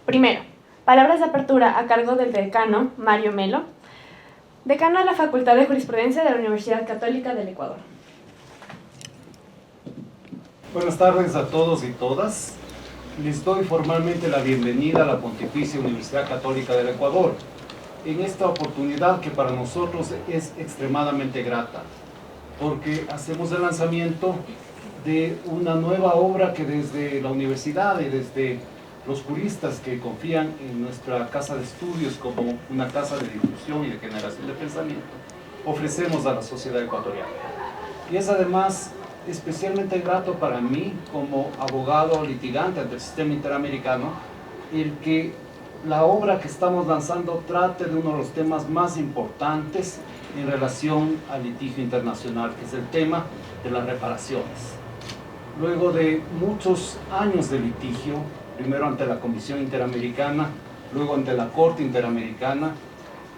Primero, palabras de apertura a cargo del decano Mario Melo, decano de la Facultad de Jurisprudencia de la Universidad Católica del Ecuador. Buenas tardes a todos y todas. Les doy formalmente la bienvenida a la Pontificia Universidad Católica del Ecuador, en esta oportunidad que para nosotros es extremadamente grata, porque hacemos el lanzamiento de una nueva obra que desde la universidad y desde los juristas que confían en nuestra casa de estudios como una casa de difusión y de generación de pensamiento, ofrecemos a la sociedad ecuatoriana. Y es además especialmente grato para mí como abogado litigante ante el sistema interamericano el que la obra que estamos lanzando trate de uno de los temas más importantes en relación al litigio internacional, que es el tema de las reparaciones. Luego de muchos años de litigio, primero ante la Comisión Interamericana, luego ante la Corte Interamericana,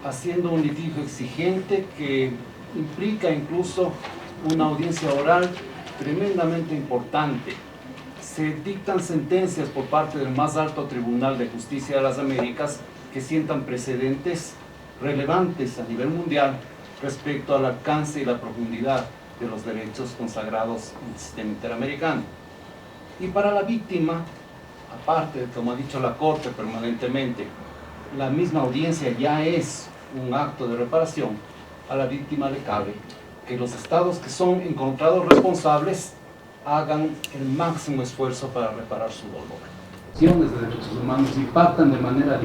haciendo un litigio exigente que implica incluso una audiencia oral tremendamente importante. Se dictan sentencias por parte del más alto Tribunal de Justicia de las Américas que sientan precedentes relevantes a nivel mundial respecto al alcance y la profundidad de los derechos consagrados en el sistema interamericano. Y para la víctima, aparte, como ha dicho la Corte permanentemente, la misma audiencia ya es un acto de reparación. A la víctima le cabe que los estados que son encontrados responsables hagan el máximo esfuerzo para reparar su dolor. Las violaciones de derechos humanos impactan de manera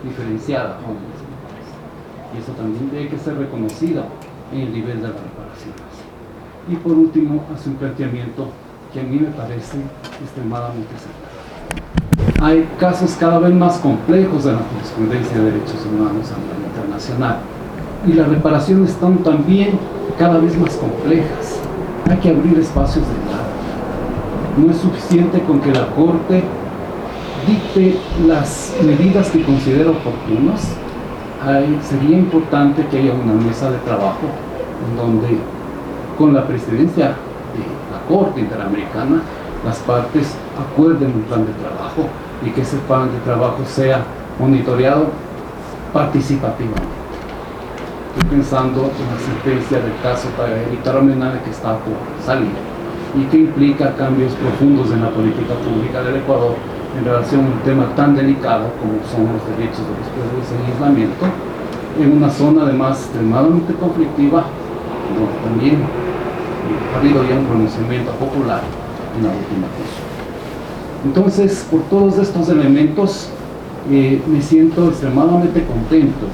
diferenciada a hombres y mujeres. Y eso también debe que ser reconocido en el nivel de las reparaciones. Y por último, hace un planteamiento que a mí me parece extremadamente central. Hay casos cada vez más complejos en la jurisprudencia de derechos humanos a nivel internacional. Y las reparaciones están también cada vez más complejas. Hay que abrir espacios de diálogo. No es suficiente con que la Corte dicte las medidas que considera oportunas. Sería importante que haya una mesa de trabajo en donde, con la presidencia de la Corte Interamericana, las partes acuerden un plan de trabajo y que ese plan de trabajo sea monitoreado participativamente. Estoy pensando en la sentencia del caso Tagarita Romenade que está por salir y que implica cambios profundos en la política pública del Ecuador en relación a un tema tan delicado como son los derechos de los pueblos en aislamiento, en una zona además extremadamente conflictiva, donde también ha habido ya un pronunciamiento popular en la última consulta. Entonces, por todos estos elementos, me siento extremadamente contento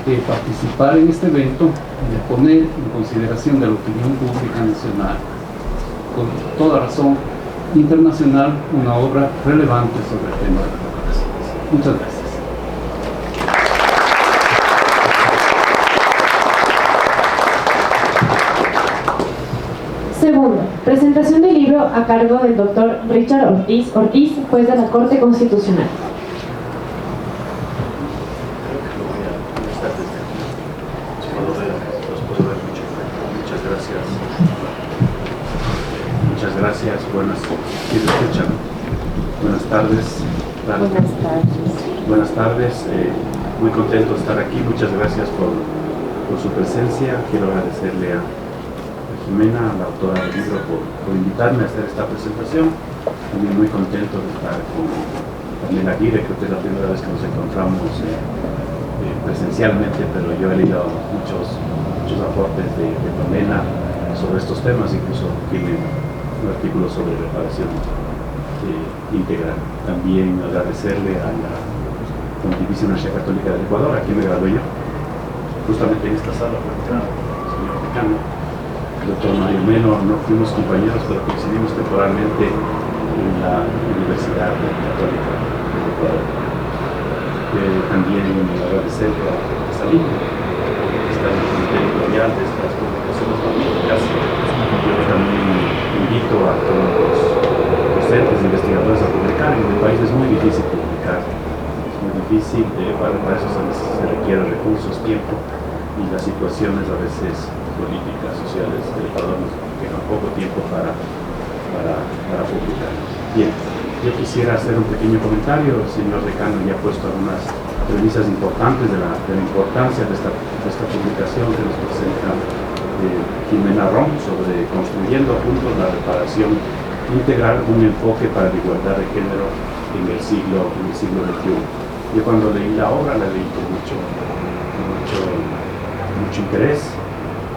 de participar en este evento y de poner en consideración de la opinión pública nacional, con toda razón internacional, una obra relevante sobre el tema de las reparaciones. Muchas gracias. Segundo, presentación del libro a cargo del doctor Richard Ortiz, juez de la Corte Constitucional. Muchas gracias. Buenas tardes. Buenas tardes. Muy contento de estar aquí. Muchas gracias por su presencia. Quiero agradecerle a Jimena, la autora del libro, por invitarme a hacer esta presentación. También muy contento de estar con Pamela Aguirre. Creo que es la primera vez que nos encontramos presencialmente, pero yo he leído muchos aportes de Pamela sobre estos temas, incluso tiene un artículo sobre reparación integral. También agradecerle a la Pontificia Universidad Católica del Ecuador, aquí me gradué yo, justamente en esta sala, por el señor decano, el doctor Mario Melo. No fuimos compañeros, pero coincidimos temporalmente en la Universidad Católica del Ecuador. También agradecerle a Salín, que está en el comité editorial de estas publicaciones magníficas. Yo también invito a todos los docentes e investigadores a publicar. En el país es muy difícil publicar, es muy difícil, para eso se requieren recursos, tiempo, y las situaciones a veces políticas, sociales del Ecuador nos dejan poco tiempo para publicar. Bien. Yo quisiera hacer un pequeño comentario. El señor decano ya ha puesto algunas premisas importantes de la importancia de esta publicación que nos presenta Jimena Rom sobre construyendo juntos la reparación integral, un enfoque para la igualdad de género en el siglo XXI. Yo cuando leí la obra la leí con mucho interés,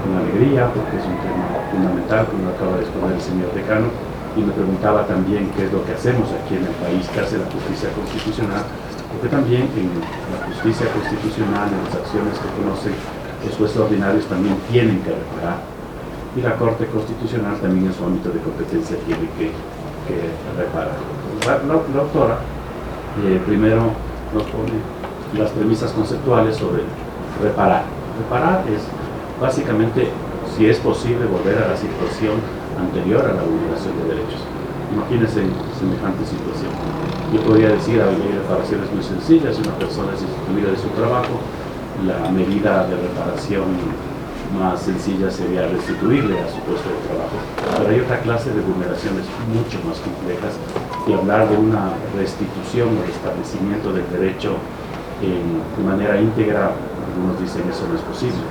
con alegría, porque es un tema fundamental, como acaba de exponer el señor decano, y me preguntaba también qué es lo que hacemos aquí en el país, qué hace la justicia constitucional, porque también en la justicia constitucional, en las acciones que conocen los jueces ordinarios también tienen que reparar, y la Corte Constitucional también en su ámbito de competencia tiene que reparar. La autora primero nos pone las premisas conceptuales sobre reparar. Reparar es básicamente, si es posible, volver a la situación anterior a la vulneración de derechos. Imagínense semejante situación. Yo podría decir, hay reparaciones muy sencillas, si una persona es destituida de su trabajo, la medida de reparación más sencilla sería restituirle a su puesto de trabajo. Pero hay otra clase de vulneraciones mucho más complejas, y hablar de una restitución o restablecimiento del derecho de manera íntegra, algunos dicen eso no es posible.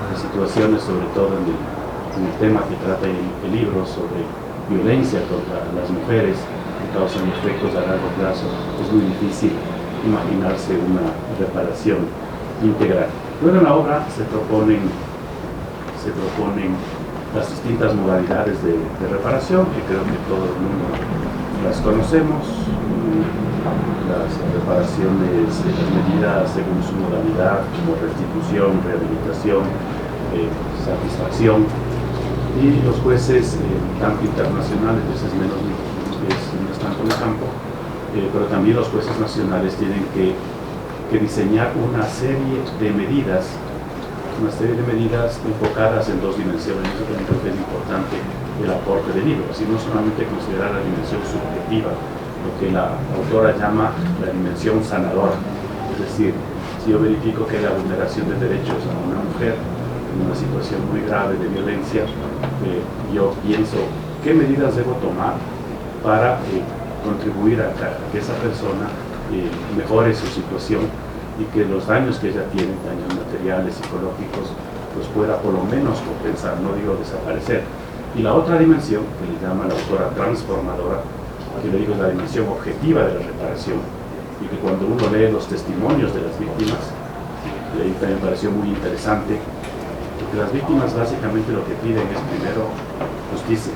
Hay situaciones, sobre todo en el tema que trata el libro sobre violencia contra las mujeres que causan efectos a largo plazo, es muy difícil imaginarse una reparación integral. Luego en la obra se proponen las distintas modalidades de reparación, que creo que todo el mundo las conocemos, las reparaciones, las medidas según su modalidad, como restitución, rehabilitación, satisfacción, y los jueces, tanto internacionales, veces menos no están con el campo, pero también los jueces nacionales tienen que diseñar una serie de medidas enfocadas en dos dimensiones. Eso también creo que es importante el aporte del libro, así no solamente considerar la dimensión subjetiva, lo que la autora llama la dimensión sanadora, es decir, si yo verifico que hay la vulneración de derechos a una mujer en una situación muy grave de violencia, yo pienso qué medidas debo tomar para contribuir a que esa persona mejore su situación y que los daños que ella tiene, daños materiales, psicológicos, pues pueda por lo menos compensar, no digo desaparecer. Y la otra dimensión, que le llama la autora transformadora, que le digo es la dimensión objetiva de la reparación, y que cuando uno lee los testimonios de las víctimas, y ahí también me pareció muy interesante, porque las víctimas básicamente lo que piden es primero justicia,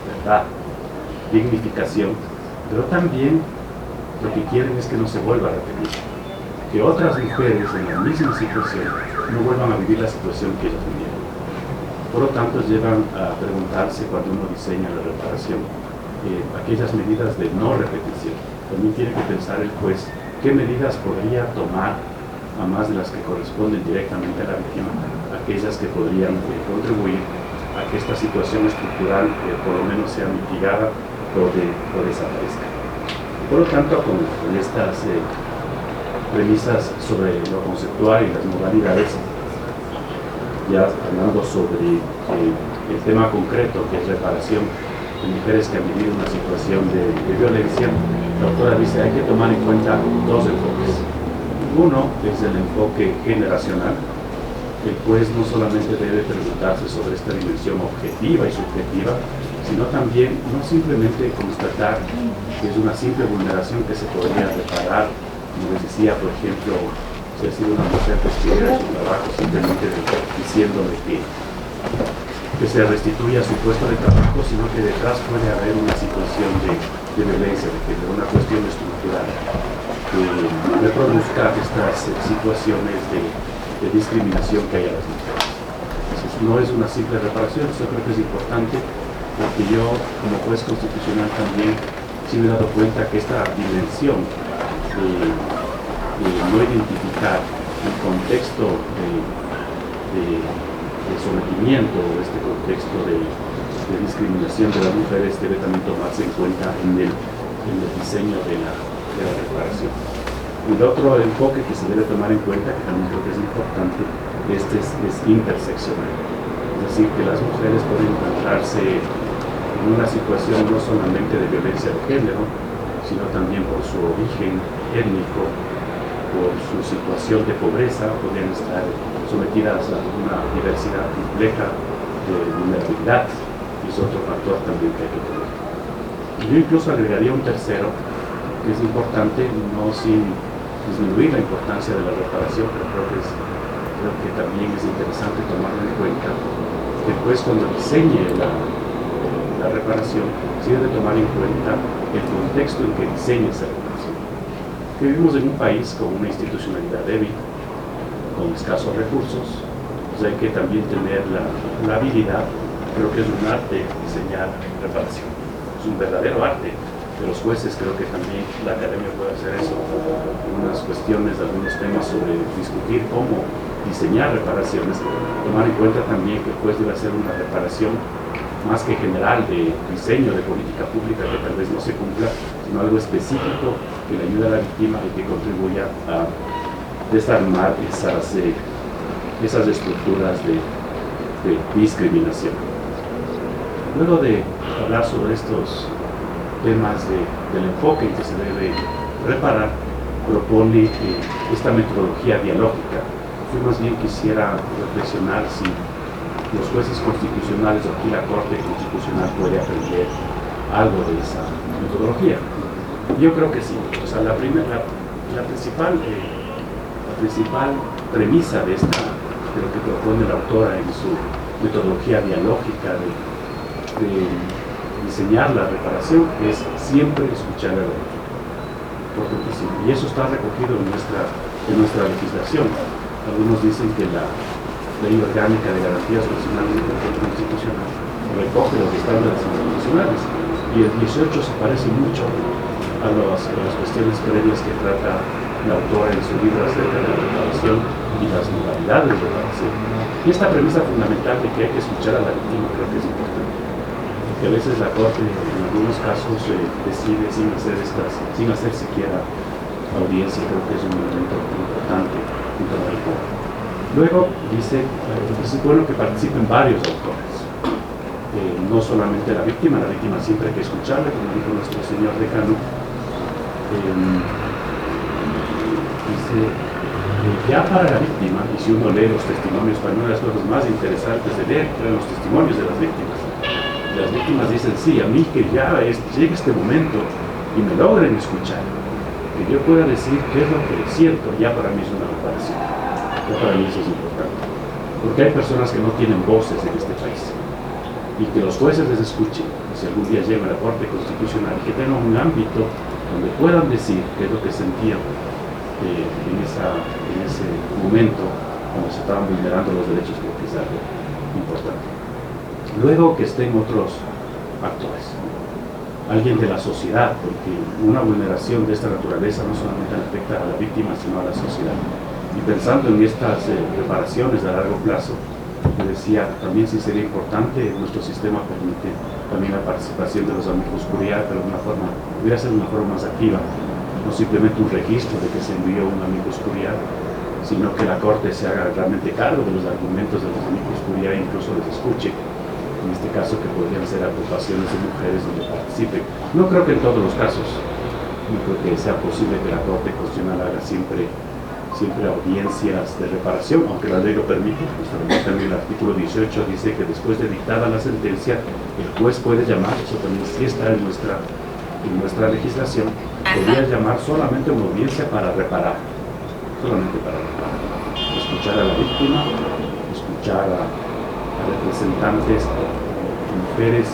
verdad, dignificación, pero también lo que quieren es que no se vuelva a repetir, que otras mujeres en la misma situación no vuelvan a vivir la situación que ellas vivieron. Por lo tanto, llevan a preguntarse cuando uno diseña la reparación aquellas medidas de no repetición. También tiene que pensar el juez qué medidas podría tomar, a más de las que corresponden directamente a la víctima, aquellas que podrían contribuir a que esta situación estructural por lo menos sea mitigada o desaparezca. Por lo tanto, con estas premisas sobre lo conceptual y las modalidades, ya hablando sobre el tema concreto que es reparación de mujeres que han vivido una situación de violencia, la autora dice hay que tomar en cuenta dos enfoques. Uno es el enfoque generacional. El juez no solamente debe preguntarse sobre esta dimensión objetiva y subjetiva, sino también no simplemente constatar que es una simple vulneración que se podría reparar, como les decía, por ejemplo, si ha sido una mujer despedida de su trabajo, simplemente diciéndole que se restituya su puesto de trabajo, sino que detrás puede haber una situación de violencia, de una cuestión estructural que reproduzca estas situaciones de discriminación que hay a las mujeres. Entonces, no es una simple reparación, eso creo que es importante, porque yo, como juez constitucional también, sí me he dado cuenta que esta dimensión de no identificar el contexto de sometimiento, este contexto de discriminación de las mujeres debe también tomarse en cuenta en el diseño de la reparación. El otro enfoque que se debe tomar en cuenta, que también creo que es importante, es interseccional. Es decir, que las mujeres pueden encontrarse en una situación no solamente de violencia de género, sino también por su origen étnico, por su situación de pobreza, podrían estar sometidas a una diversidad compleja de vulnerabilidad, y es otro factor también que hay que tener. Y yo incluso agregaría un tercero, que es importante, no sin disminuir la importancia de la reparación, pero creo que también es interesante tomarlo en cuenta. Después, cuando diseñe la reparación, sí debe tomar en cuenta el contexto en que diseña esa reparación. Que vivimos en un país con una institucionalidad débil, con escasos recursos, pues hay que también tener la habilidad, creo que es un arte diseñar reparación, es un verdadero arte. De los jueces creo que también la academia puede hacer eso, unas cuestiones, algunos temas sobre discutir cómo diseñar reparaciones, tomar en cuenta también que el juez debe hacer una reparación más que general de diseño de política pública que tal vez no se cumpla, sino algo específico que le ayude a la víctima y que contribuya a desarmar esas estructuras de discriminación. Luego de hablar sobre estos temas del enfoque en que se debe reparar, propone esta metodología dialógica. Yo más bien quisiera reflexionar si los jueces constitucionales o aquí la Corte Constitucional puede aprender algo de esa metodología. Yo creo que sí. O sea, la principal premisa de lo que propone la autora en su metodología dialógica de diseñar la reparación es siempre escuchar a la víctima. Importantísimo. Y eso está recogido en nuestra legislación. Algunos dicen que la Ley Orgánica de Garantías Constitucionales y Control Constitucional recoge los estándares internacionales. Y el 18 se parece mucho a las cuestiones previas que trata la autora en su libro acerca de la reparación y las modalidades de reparación. Y esta premisa fundamental de que hay que escuchar a la víctima creo que es importante. Que a veces la Corte en algunos casos decide sin hacer siquiera audiencia, creo que es un elemento importante en tomar en cuenta. Luego dice, es bueno que participen varios autores, no solamente la víctima siempre hay que escucharla, como dijo nuestro señor decano. Dice, ya para la víctima, y si uno lee los testimonios, para una de las cosas más interesantes de leer eran los testimonios de las víctimas. Las víctimas dicen, sí, a mí que ya llegue este momento y me logren escuchar, que yo pueda decir qué es lo que siento, ya para mí es una reparación. Ya para mí eso es importante. Porque hay personas que no tienen voces en este país. Y que los jueces les escuchen, y si algún día llegan a la Corte Constitucional, que tengan un ámbito donde puedan decir qué es lo que sentían en ese momento, cuando se estaban vulnerando los derechos, creo que es algo importante. Luego que estén otros actores, alguien de la sociedad, porque una vulneración de esta naturaleza no solamente afecta a la víctima, sino a la sociedad. Y pensando en estas reparaciones a largo plazo, yo decía, también sí sería importante, nuestro sistema permite también la participación de los amigos curiae, pero debería ser de una forma más activa, no simplemente un registro de que se envió un amigos curiae, sino que la Corte se haga realmente cargo de los argumentos de los amigos curiae e incluso les escuche. En este caso que podrían ser agrupaciones de mujeres donde participen. No creo que en todos los casos, no creo que sea posible que la Corte Constitucional haga siempre audiencias de reparación, aunque la ley lo permite. También el artículo 18 dice que después de dictada la sentencia, el juez puede llamar, eso también sí está en nuestra legislación, podría llamar solamente una audiencia para reparar, escuchar a la víctima, escuchar a representantes, mujeres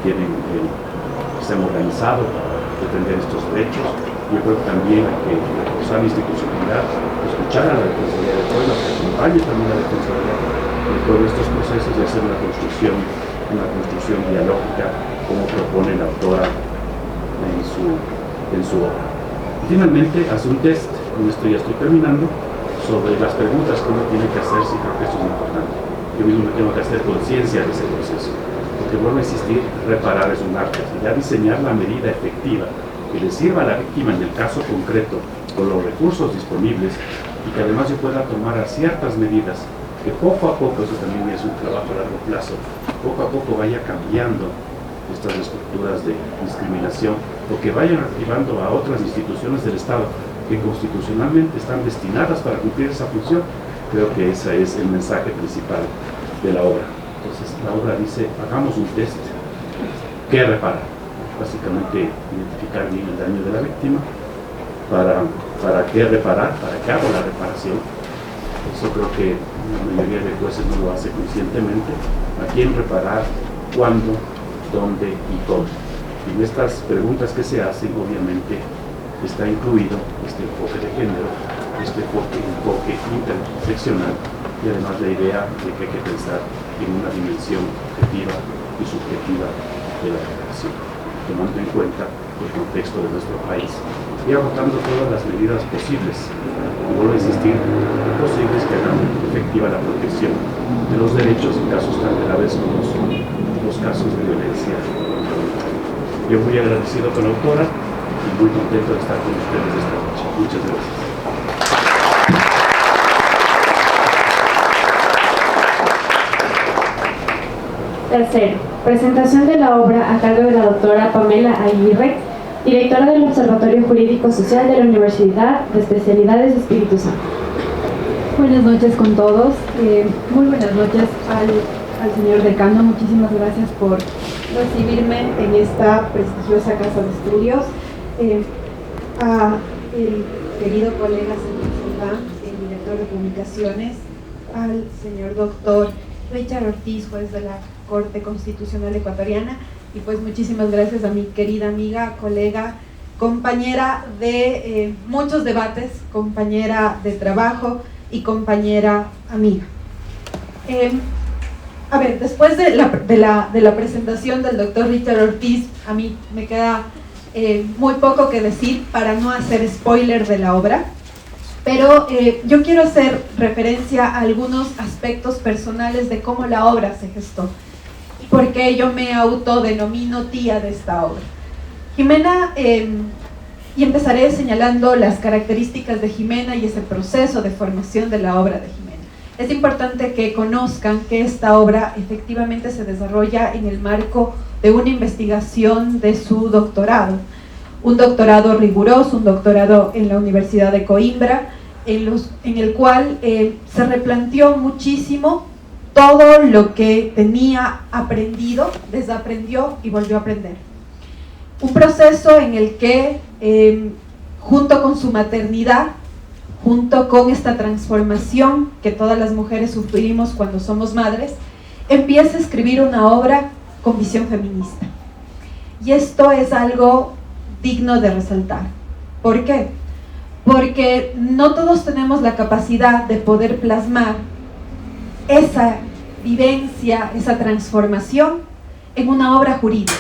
que se han organizado para defender estos derechos. Yo creo que también hay que reforzar la institucionalidad, escuchar a la Defensoría del Pueblo, que acompañe también a la Defensoría de todos estos procesos y hacer una construcción dialógica, como propone la autora en su obra. Y finalmente hace un test, con esto ya estoy terminando, sobre las preguntas que uno tiene que hacer, sí creo que esto es importante. Yo mismo me tengo que hacer conciencia de ese proceso, porque vuelvo a insistir, reparar es un arte, y ya diseñar la medida efectiva que le sirva a la víctima en el caso concreto, con los recursos disponibles, y que además yo pueda tomar ciertas medidas que poco a poco, eso también es un trabajo a largo plazo, poco a poco vaya cambiando estas estructuras de discriminación, o que vayan activando a otras instituciones del Estado que constitucionalmente están destinadas para cumplir esa función. Creo que ese es el mensaje principal de la obra. Entonces la obra dice, hagamos un test, ¿qué reparar? Básicamente identificar bien el daño de la víctima, para qué reparar, para qué hago la reparación. Eso creo que la mayoría de jueces no lo hace conscientemente. ¿A quién reparar? ¿Cuándo? ¿Dónde? ¿Y cómo? Y en estas preguntas que se hacen, obviamente, está incluido este enfoque de género, este enfoque interseccional, y además la idea de que hay que pensar en una dimensión objetiva y subjetiva de la reparación, tomando en cuenta el contexto de nuestro país y agotando todas las medidas posibles, y vuelvo a insistir, posibles que hagan efectiva la protección de los derechos en casos tan graves como son los casos de violencia. Yo muy agradecido con la autora y muy contento de estar con ustedes esta noche. Muchas gracias. Tercero, presentación de la obra a cargo de la doctora Pamela Aguirre, directora del Observatorio Jurídico Social de la Universidad de Especialidades de Espíritu Santo. Buenas noches con todos. Muy buenas noches al señor decano. Muchísimas gracias por recibirme en esta prestigiosa casa de estudios. A el querido colega señor Silván, el director de publicaciones, al señor doctor Richard Ortiz, juez de la Corte Constitucional Ecuatoriana, y pues muchísimas gracias a mi querida amiga, colega, compañera de muchos debates, compañera de trabajo y compañera amiga. A ver, después de la presentación del doctor Richard Ortiz, a mí me queda muy poco que decir para no hacer spoiler de la obra, pero yo quiero hacer referencia a algunos aspectos personales de cómo la obra se gestó y por qué yo me autodenomino tía de esta obra. Jimena, y empezaré señalando las características de Jimena y ese proceso de formación de la obra de Jimena. Es importante que conozcan que esta obra efectivamente se desarrolla en el marco de una investigación de su doctorado, un doctorado riguroso, un doctorado en la Universidad de Coimbra, en el cual se replanteó muchísimo todo lo que tenía aprendido, desaprendió y volvió a aprender. Un proceso en el que, junto con su maternidad, junto con esta transformación que todas las mujeres sufrimos cuando somos madres, empieza a escribir una obra con visión feminista. Y esto es algo digno de resaltar. ¿Por qué? Porque no todos tenemos la capacidad de poder plasmar esa vivencia, esa transformación en una obra jurídica.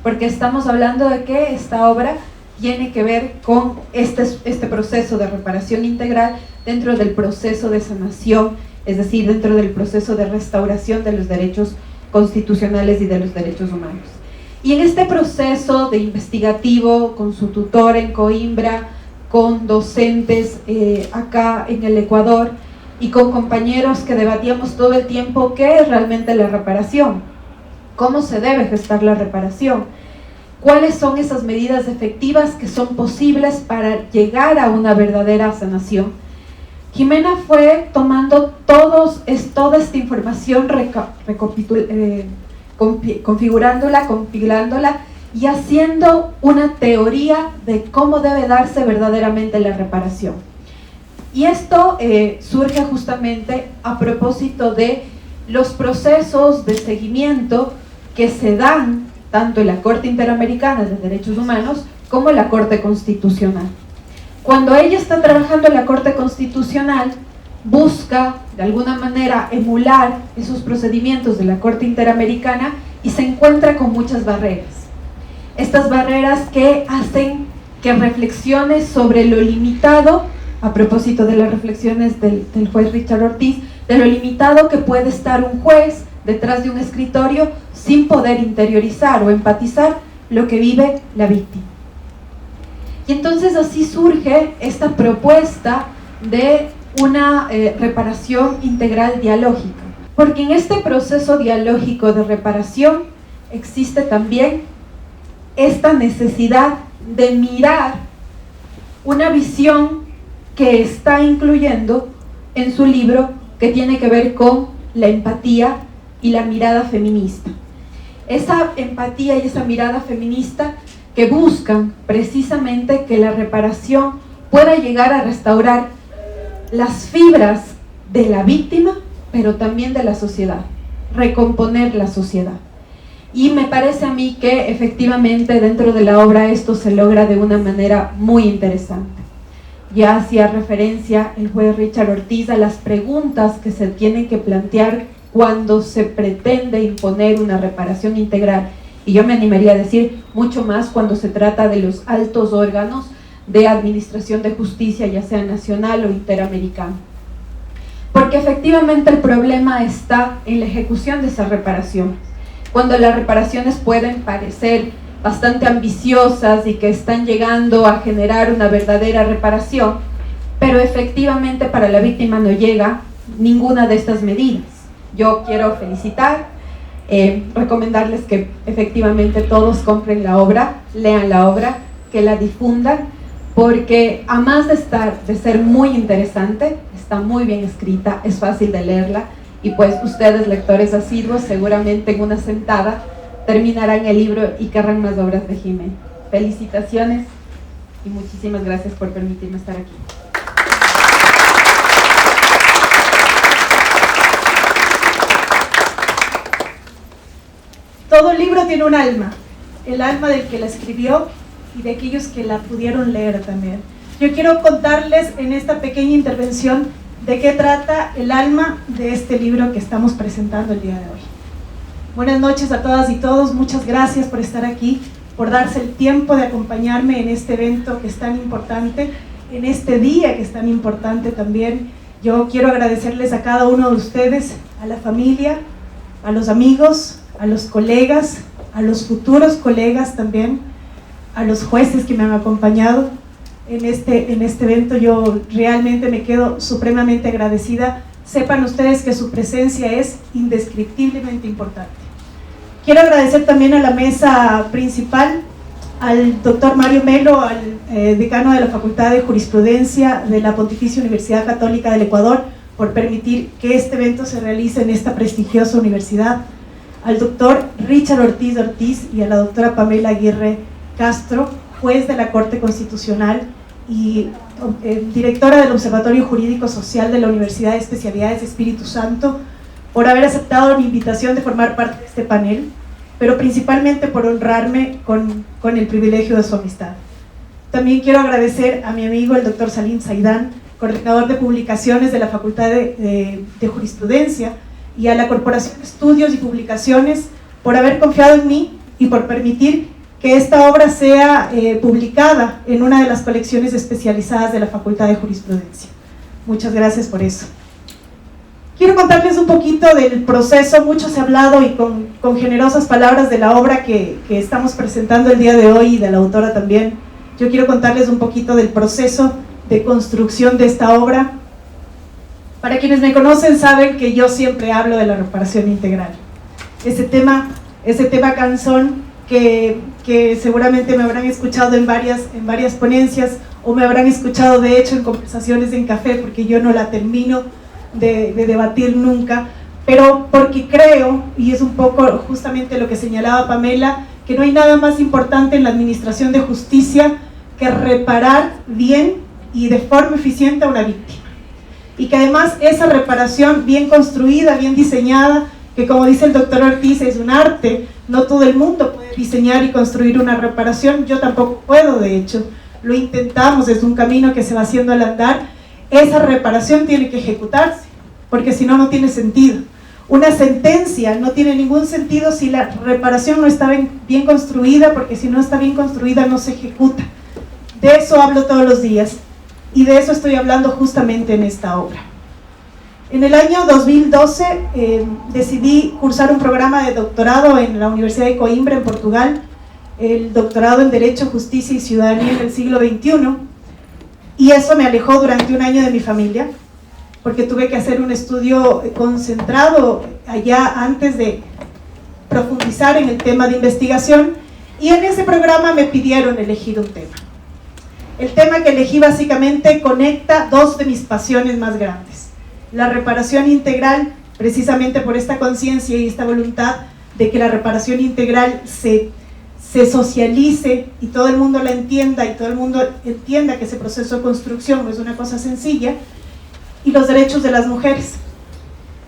Porque estamos hablando de que esta obra tiene que ver con este proceso de reparación integral dentro del proceso de sanación, es decir, dentro del proceso de restauración de los derechos constitucionales y de los derechos humanos. Y en este proceso de investigativo, con su tutor en Coimbra, con docentes acá en el Ecuador y con compañeros que debatíamos todo el tiempo qué es realmente la reparación, cómo se debe gestar la reparación, cuáles son esas medidas efectivas que son posibles para llegar a una verdadera sanación. Jimena fue tomando toda esta información, configurándola, compilándola y haciendo una teoría de cómo debe darse verdaderamente la reparación. Y esto surge justamente a propósito de los procesos de seguimiento que se dan tanto en la Corte Interamericana de Derechos Humanos como en la Corte Constitucional. Cuando ella está trabajando en la Corte Constitucional, busca de alguna manera emular esos procedimientos de la Corte Interamericana y se encuentra con muchas barreras. Estas barreras que hacen que reflexiones sobre lo limitado, a propósito de las reflexiones del juez Richard Ortiz, de lo limitado que puede estar un juez detrás de un escritorio sin poder interiorizar o empatizar lo que vive la víctima. Y entonces así surge esta propuesta de una reparación integral dialógica, porque en este proceso dialógico de reparación existe también esta necesidad de mirar una visión que está incluyendo en su libro, que tiene que ver con la empatía y la mirada feminista. Esa empatía y esa mirada feminista que buscan precisamente que la reparación pueda llegar a restaurar las fibras de la víctima, pero también de la sociedad, recomponer la sociedad. Y me parece a mí que efectivamente dentro de la obra esto se logra de una manera muy interesante. Ya hacía referencia el juez Richard Ortiz a las preguntas que se tienen que plantear cuando se pretende imponer una reparación integral, y yo me animaría a decir mucho más cuando se trata de los altos órganos de administración de justicia, ya sea nacional o interamericano. Porque efectivamente el problema está en la ejecución de esa reparación. Cuando las reparaciones pueden parecer bastante ambiciosas y que están llegando a generar una verdadera reparación, pero efectivamente para la víctima no llega ninguna de estas medidas. Yo quiero felicitar, recomendarles que efectivamente todos compren la obra, lean la obra, que la difundan, porque además de ser muy interesante, está muy bien escrita, es fácil de leerla, y pues ustedes, lectores asiduos, seguramente en una sentada terminarán el libro y querrán más obras de Jimé. Felicitaciones y muchísimas gracias por permitirme estar aquí. Todo libro tiene un alma, el alma del que la escribió y de aquellos que la pudieron leer también. Yo quiero contarles en esta pequeña intervención de qué trata el alma de este libro que estamos presentando el día de hoy. Buenas noches a todas y todos, muchas gracias por estar aquí, por darse el tiempo de acompañarme en este evento que es tan importante, en este día que es tan importante también. Yo quiero agradecerles a cada uno de ustedes, a la familia, a los amigos, a los colegas, a los futuros colegas también, a los jueces que me han acompañado en este evento. Yo realmente me quedo supremamente agradecida. Sepan ustedes que su presencia es indescriptiblemente importante. Quiero agradecer también a la mesa principal, al doctor Mario Melo, al decano de la Facultad de Jurisprudencia de la Pontificia Universidad Católica del Ecuador, por permitir que este evento se realice en esta prestigiosa universidad, al doctor Richard Ortiz y a la doctora Pamela Aguirre Castro, juez de la Corte Constitucional y directora del Observatorio Jurídico Social de la Universidad de Especialidades Espíritu Santo, por haber aceptado mi invitación de formar parte de este panel, pero principalmente por honrarme con el privilegio de su amistad. También quiero agradecer a mi amigo el doctor Salim Zaidán, coordinador de publicaciones de la Facultad de Jurisprudencia, y a la Corporación de Estudios y Publicaciones por haber confiado en mí y por permitir que esta obra sea publicada en una de las colecciones especializadas de la Facultad de Jurisprudencia. Muchas gracias por eso. Quiero contarles un poquito del proceso. Mucho se ha hablado y con generosas palabras de la obra que estamos presentando el día de hoy y de la autora también. Yo quiero contarles un poquito del proceso de construcción de esta obra. Para quienes me conocen saben que yo siempre hablo de la reparación integral. Ese tema cansón que seguramente me habrán escuchado en varias ponencias, o me habrán escuchado de hecho en conversaciones en café, porque yo no la termino de debatir nunca, pero porque creo, y es un poco justamente lo que señalaba Pamela, que no hay nada más importante en la administración de justicia que reparar bien y de forma eficiente a una víctima. Y que además esa reparación bien construida, bien diseñada, que como dice el doctor Ortiz, es un arte, no todo el mundo puede diseñar y construir una reparación, yo tampoco puedo, de hecho, lo intentamos, es un camino que se va haciendo al andar. Esa reparación tiene que ejecutarse, porque si no, no tiene sentido. Una sentencia no tiene ningún sentido si la reparación no está bien construida, porque si no está bien construida no se ejecuta. De eso hablo todos los días. Y de eso estoy hablando justamente en esta obra. En el año 2012 decidí cursar un programa de doctorado en la Universidad de Coimbra, en Portugal, el doctorado en Derecho, Justicia y Ciudadanía en el siglo XXI, y eso me alejó durante un año de mi familia. porque tuve que hacer un estudio concentrado allá antes de profundizar en el tema de investigación, y en ese programa me pidieron elegir un tema. El tema que elegí básicamente conecta dos de mis pasiones más grandes: la reparación integral, precisamente por esta conciencia y esta voluntad de que la reparación integral se socialice y todo el mundo la entienda y todo el mundo entienda que ese proceso de construcción no es una cosa sencilla, y los derechos de las mujeres,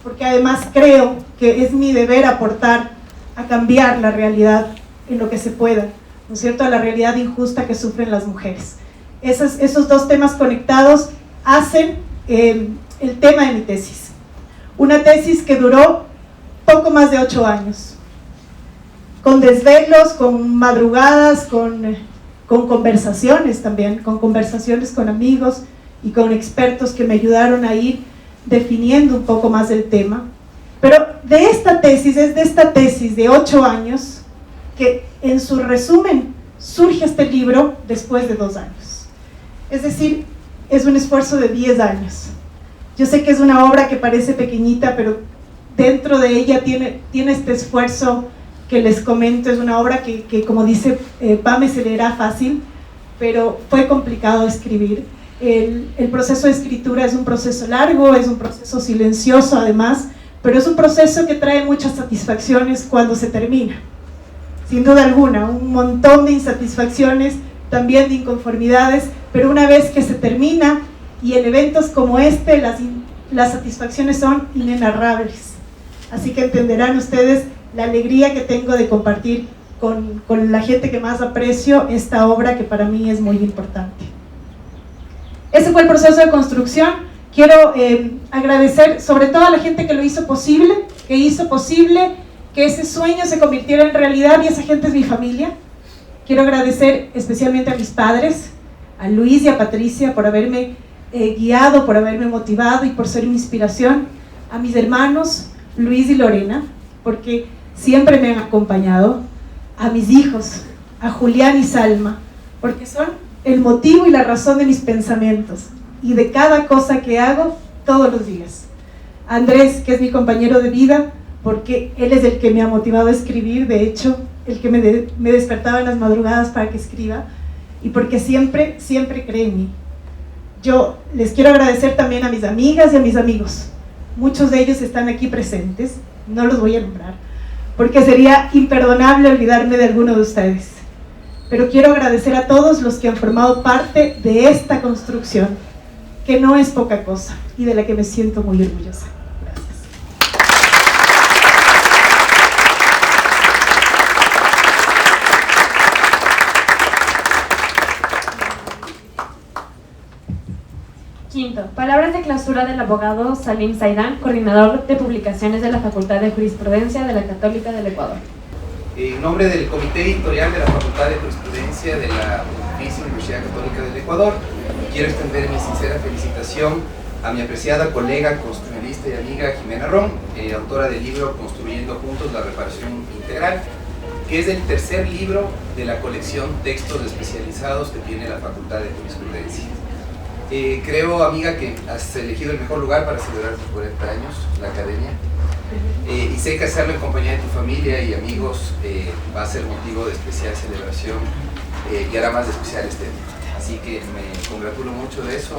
porque además creo que es mi deber aportar a cambiar la realidad en lo que se pueda, ¿no es cierto?, a la realidad injusta que sufren las mujeres. Esos dos temas conectados hacen el tema de mi tesis. Una tesis que duró poco más de 8 años, con desvelos, con madrugadas, con conversaciones también, con conversaciones con amigos y con expertos que me ayudaron a ir definiendo un poco más el tema. Pero de esta tesis, es de esta tesis de 8 años, que en su resumen surge este libro después de 2 años. Es decir, es un esfuerzo de 10 años. Yo sé que es una obra que parece pequeñita, pero dentro de ella tiene este esfuerzo que les comento. Es una obra que como dice Pame, se leerá fácil, pero fue complicado escribir. El proceso de escritura es un proceso largo, es un proceso silencioso además, pero es un proceso que trae muchas satisfacciones cuando se termina. Sin duda alguna, un montón de insatisfacciones, también de inconformidades, pero una vez que se termina, y en eventos como este, las satisfacciones son inenarrables. Así que entenderán ustedes la alegría que tengo de compartir con la gente que más aprecio esta obra, que para mí es muy importante. Ese fue el proceso de construcción. Quiero agradecer sobre todo a la gente que lo hizo posible, que ese sueño se convirtiera en realidad, y esa gente es mi familia. Quiero agradecer especialmente a mis padres, a Luis y a Patricia, por haberme guiado, por haberme motivado y por ser mi inspiración, a mis hermanos Luis y Lorena, porque siempre me han acompañado, a mis hijos, a Julián y Salma, porque son el motivo y la razón de mis pensamientos y de cada cosa que hago todos los días. A Andrés, que es mi compañero de vida, porque él es el que me ha motivado a escribir, de hecho, el que me despertaba en las madrugadas para que escriba, y porque siempre cree en mí. Yo les quiero agradecer también a mis amigas y a mis amigos. Muchos de ellos están aquí presentes, no los voy a nombrar, porque sería imperdonable olvidarme de alguno de ustedes. Pero quiero agradecer a todos los que han formado parte de esta construcción, que no es poca cosa y de la que me siento muy orgullosa. Gracias. Quinto, palabras de clausura del abogado Salim Saidán, coordinador de publicaciones de la Facultad de Jurisprudencia de la Católica del Ecuador. En nombre del Comité Editorial de la Facultad de Jurisprudencia de la Pontificia Universidad Católica del Ecuador, quiero extender mi sincera felicitación a mi apreciada colega, constitucionalista y amiga Jimena Ron, autora del libro Construyendo Juntos la Reparación Integral, que es el tercer libro de la colección Textos Especializados que tiene la Facultad de Jurisprudencia. Creo, amiga, que has elegido el mejor lugar para celebrar tus 40 años, la academia, y sé que hacerlo en compañía de tu familia y amigos va a ser motivo de especial celebración y hará más especial este día. Así que me congratulo mucho de eso.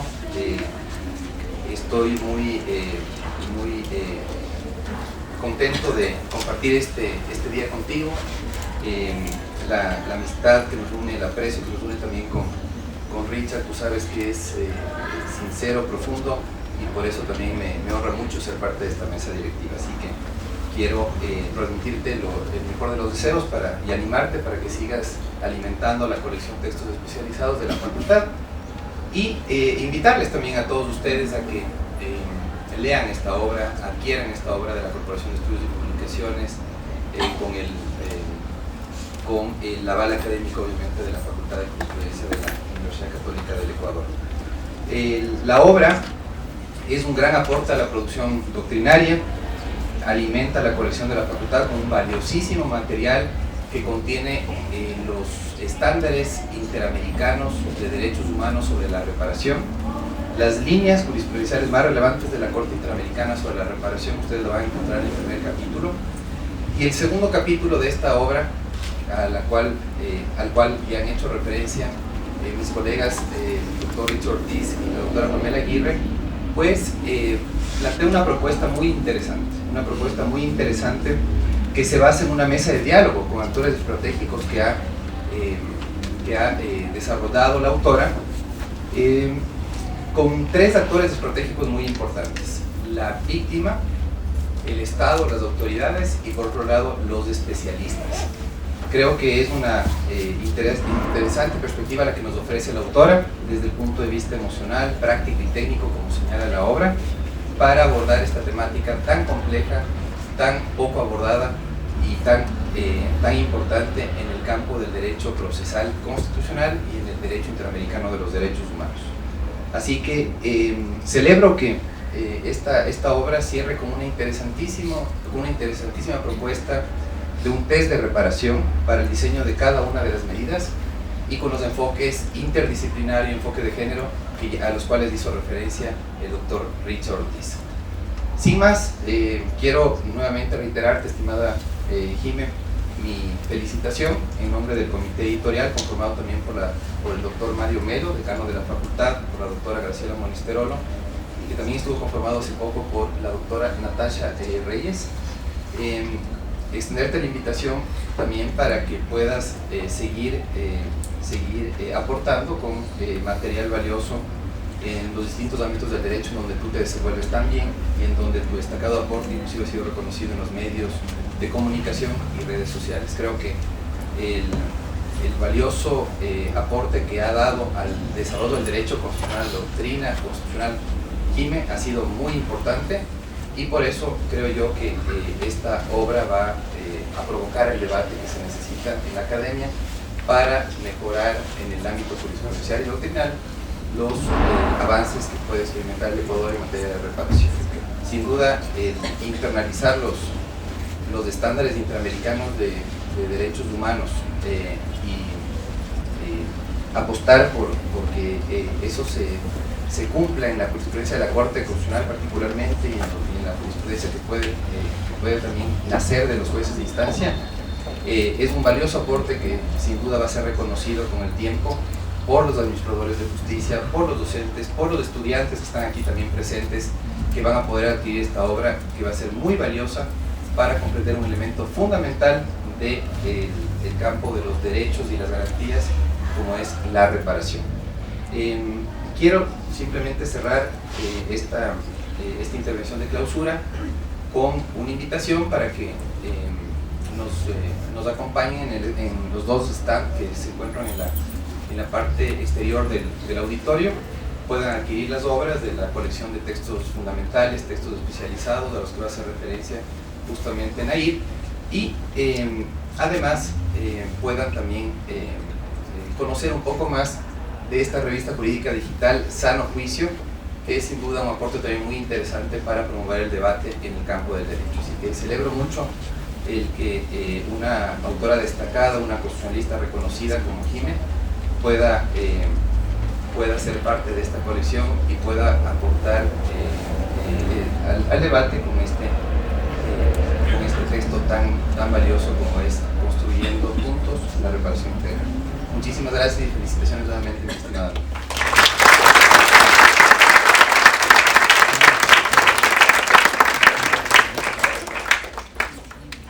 Estoy muy contento de compartir este día contigo. La amistad que nos une, el aprecio que nos une también con Richard, tú sabes que es sincero, profundo, y por eso también me honra mucho ser parte de esta mesa directiva. Así que quiero transmitirte el mejor de los deseos y animarte para que sigas alimentando la colección Textos Especializados de la facultad, y invitarles también a todos ustedes a que lean esta obra, adquieran esta obra de la Corporación de Estudios y Comunicaciones con el aval académico, obviamente, de la Facultad de Jurisprudencia de la Universidad Católica del Ecuador. La obra es un gran aporte a la producción doctrinaria, alimenta la colección de la facultad con un valiosísimo material que contiene los estándares interamericanos de derechos humanos sobre la reparación, las líneas jurisprudenciales más relevantes de la Corte Interamericana sobre la reparación. Ustedes lo van a encontrar en el primer capítulo. Y el segundo capítulo de esta obra, al cual ya han hecho referencia mis colegas, el doctor Richard Ortiz y la doctora Pamela Aguirre, pues plantea una propuesta muy interesante que se basa en una mesa de diálogo con actores estratégicos que ha desarrollado la autora, con tres actores estratégicos muy importantes: la víctima, el Estado, las autoridades y por otro lado los especialistas. Creo que es una interesante perspectiva la que nos ofrece la autora desde el punto de vista emocional, práctico y técnico, como señala la obra, para abordar esta temática tan compleja, tan poco abordada y tan importante en el campo del derecho procesal constitucional y en el derecho interamericano de los derechos humanos. Así que celebro que esta obra cierre con una interesantísima propuesta de un test de reparación para el diseño de cada una de las medidas y con los enfoques interdisciplinario y enfoque de género a los cuales hizo referencia el doctor Richard Ortiz. Sin más, quiero nuevamente reiterarte, estimada Jime, mi felicitación en nombre del comité editorial, conformado también por el doctor Mario Melo, decano de la facultad, por la doctora Graciela Monesterolo, y que también estuvo conformado hace poco por la doctora Natasha Reyes. Extenderte la invitación también para que puedas seguir aportando con material valioso en los distintos ámbitos del derecho en donde tú te desenvuelves tan bien y en donde tu destacado aporte inclusive ha sido reconocido en los medios de comunicación y redes sociales. Creo que el valioso aporte que ha dado al desarrollo del derecho constitucional, doctrina constitucional, Jime, ha sido muy importante, y por eso creo yo que esta obra va a provocar el debate que se necesita en la academia para mejorar en el ámbito jurisprudencial y doctrinal los avances que puede experimentar el Ecuador en materia de reparación. Sin duda, internalizar los estándares interamericanos de derechos humanos y apostar porque eso se cumpla en la jurisprudencia de la Corte Constitucional particularmente y en la jurisprudencia que puede también nacer de los jueces de instancia, es un valioso aporte que sin duda va a ser reconocido con el tiempo por los administradores de justicia, por los docentes, por los estudiantes que están aquí también presentes, que van a poder adquirir esta obra que va a ser muy valiosa para comprender un elemento fundamental del campo de los derechos y las garantías, como es la reparación. Quiero simplemente cerrar esta intervención de clausura con una invitación para que nos acompañen en los dos stands que se encuentran en la parte exterior del auditorio. Puedan adquirir las obras de la colección de textos fundamentales, textos especializados a los que va a hacer referencia justamente Nair, y además puedan también conocer un poco más de esta revista jurídica digital Sano Juicio, que es sin duda un aporte también muy interesante para promover el debate en el campo del derecho. Así que celebro mucho el que una autora destacada, una constitucionalista reconocida como Jime, pueda ser parte de esta colección y pueda aportar al debate con este texto tan valioso como es Construyendo Juntos la Reparación Integral. Muchísimas gracias y felicitaciones nuevamente, mi estimada.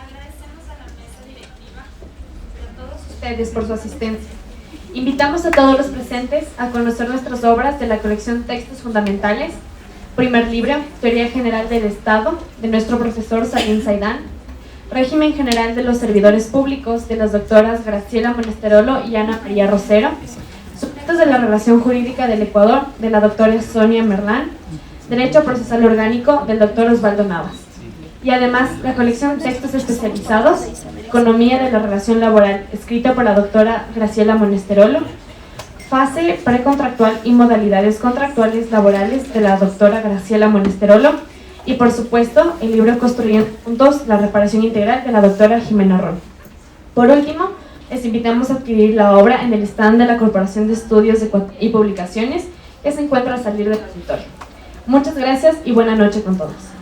Agradecemos a la mesa directiva y a todos ustedes por su asistencia. Invitamos a todos los presentes a conocer nuestras obras de la colección Textos Fundamentales, primer libro, Teoría General del Estado, de nuestro profesor Salim Saidán, Régimen General de los Servidores Públicos, de las doctoras Graciela Monesterolo y Ana María Rosero, Sujetos de la Relación Jurídica del Ecuador, de la doctora Sonia Merlán, Derecho Procesal Orgánico, del doctor Osvaldo Navas, y además la colección Textos Especializados, Economía de la Relación Laboral, escrita por la doctora Graciela Monesterolo, Fase Precontractual y Modalidades Contractuales Laborales, de la doctora Graciela Monesterolo, y por supuesto el libro Construyendo Juntos la Reparación Integral, de la doctora Jimena Ron. Por último, les invitamos a adquirir la obra en el stand de la Corporación de Estudios y Publicaciones, que se encuentra al salir del auditorio. Muchas gracias y buena noche con todos.